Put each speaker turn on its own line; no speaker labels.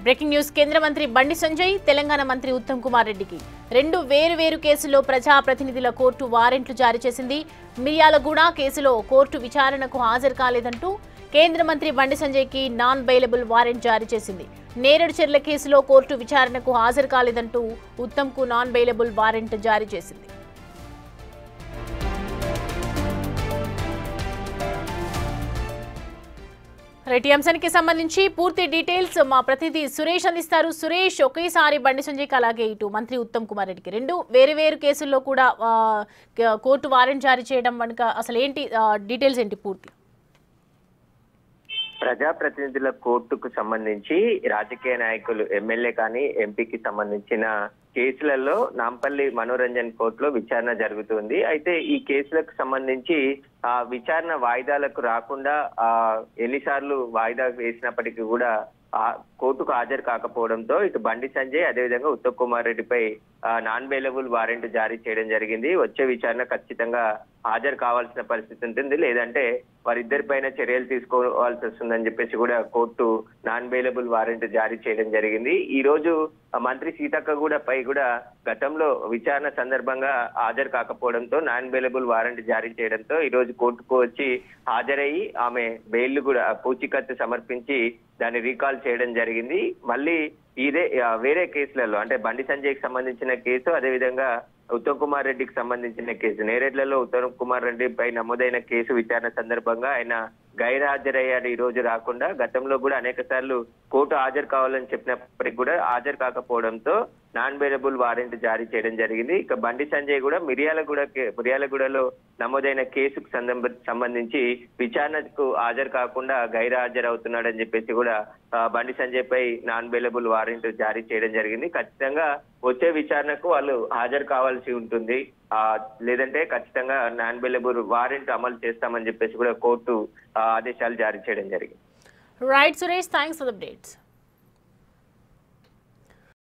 Breaking news కేంద్ర మంత్రి బండి సంజయ్ తెలంగాణ మంత్రి ఉత్తమ్ కుమార్ రెడ్డికి రెండు వేరు కేసుల్లో ప్రజాప్రతినిధుల కోర్టు వారెంట్లు జారీ చేసింది. మిర్యాలగూడ కేసులో కోర్టు విచారణకు హాజరు కాలేదంటూ కేంద్ర మంత్రి బండి సంజయ్కి నాన్ బెయిలబుల్ వారెంట్ జారీ చేసింది. నేరేడు చెర్ల కేసులో కోర్టు విచారణకు హాజరు కాలేదంటూ ఉత్తమ్కు నాన్ బెయిలబుల్ వారెంట్ జారీ చేసింది. రైట్ అంశానికి సంబంధించి పూర్తి డీటెయిల్స్ మా ప్రతినిధి సురేష్ అందిస్తారు. సురేష్, ఒకేసారి బండి సంజయ్కి అలాగే ఇటు మంత్రి ఉత్తమ్ కుమార్ రెడ్డికి రెండు వేరు కేసుల్లో కూడా కోర్టు వారెంట్ జారీ చేయడం వెనుక అసలు ఏంటి డీటెయిల్స్ ఏంటి పూర్తి?
ప్రజాప్రతినిధుల కోర్టుకు సంబంధించి రాజకీయ నాయకులు ఎమ్మెల్యే కానీ ఎంపీకి సంబంధించిన కేసులలో నాంపల్లి మనోరంజన్ కోర్టులో విచారణ జరుగుతుంది. అయితే ఈ కేసులకు సంబంధించి ఆ విచారణ వాయిదాలకు రాకుండా ఎన్నిసార్లు వాయిదా వేసినప్పటికీ కూడా కోర్టుకు హాజరు కాకపోవడంతో ఇటు బండి సంజయ్ అదేవిధంగా ఉత్తమ్ కుమార్ రెడ్డిపై నాన్ బెయిలబుల్ వారెంట్ జారీ చేయడం జరిగింది. వచ్చే విచారణ ఖచ్చితంగా హాజరు కావాల్సిన పరిస్థితి ఉంటుంది, లేదంటే వారిద్దరిపైన చర్యలు తీసుకోవాల్సి వస్తుందని చెప్పేసి కూడా కోర్టు నాన్ బెయిలబుల్ వారెంట్ జారీ చేయడం జరిగింది. ఈ రోజు మంత్రి సీతక్క పై కూడా గతంలో విచారణ సందర్భంగా హాజరు కాకపోవడంతో నాన్ బెయిలబుల్ వారెంట్ జారీ చేయడంతో ఈ రోజు కోర్టుకు వచ్చి హాజరయ్యి ఆమె బెయిల్ కూడా పూచీకత్తు సమర్పించి దాన్ని రీకాల్ చేయడం జరిగింది. మళ్ళీ ఇదే వేరే కేసులలో అంటే బండి సంజయ్కి సంబంధించిన కేసు అదేవిధంగా ఉత్తమ్ కుమార్ రెడ్డికి సంబంధించిన కేసు నేరేడ్లలో ఉత్తమ్ కుమార్ రెడ్డిపై నమోదైన కేసు విచారణ సందర్భంగా ఆయన గైర్హాజరయ్యాడు. ఈ రోజు రాకుండా గతంలో కూడా అనేక సార్లు కోర్టు హాజరు కావాలని చెప్పినప్పటికీ కూడా హాజరు కాకపోవడంతో నాన్ బెయిలబుల్ వారెంట్ జారీ చేయడం జరిగింది. ఇక బండి సంజయ్ కూడా మిర్యాలగూడలో నమోదైన కేసుకు సంబంధించి విచారణకు హాజరు కాకుండా గైర్హాజరవుతున్నాడని చెప్పేసి కూడా బండి సంజయ్ పై నాన్ బెయిలబుల్ వారెంట్ జారీ చేయడం జరిగింది. ఖచ్చితంగా వచ్చే విచారణకు వాళ్ళు హాజరు కావాల్సి ఉంటుంది, లేదంటే ఖచ్చితంగా నాన్ బెయిలబుల్ వారెంట్ అమలు చేస్తామని చెప్పేసి కూడా కోర్టు ఆదేశాలు జారీ చేయడం జరిగింది.
Right Suresh, thanks for the updates.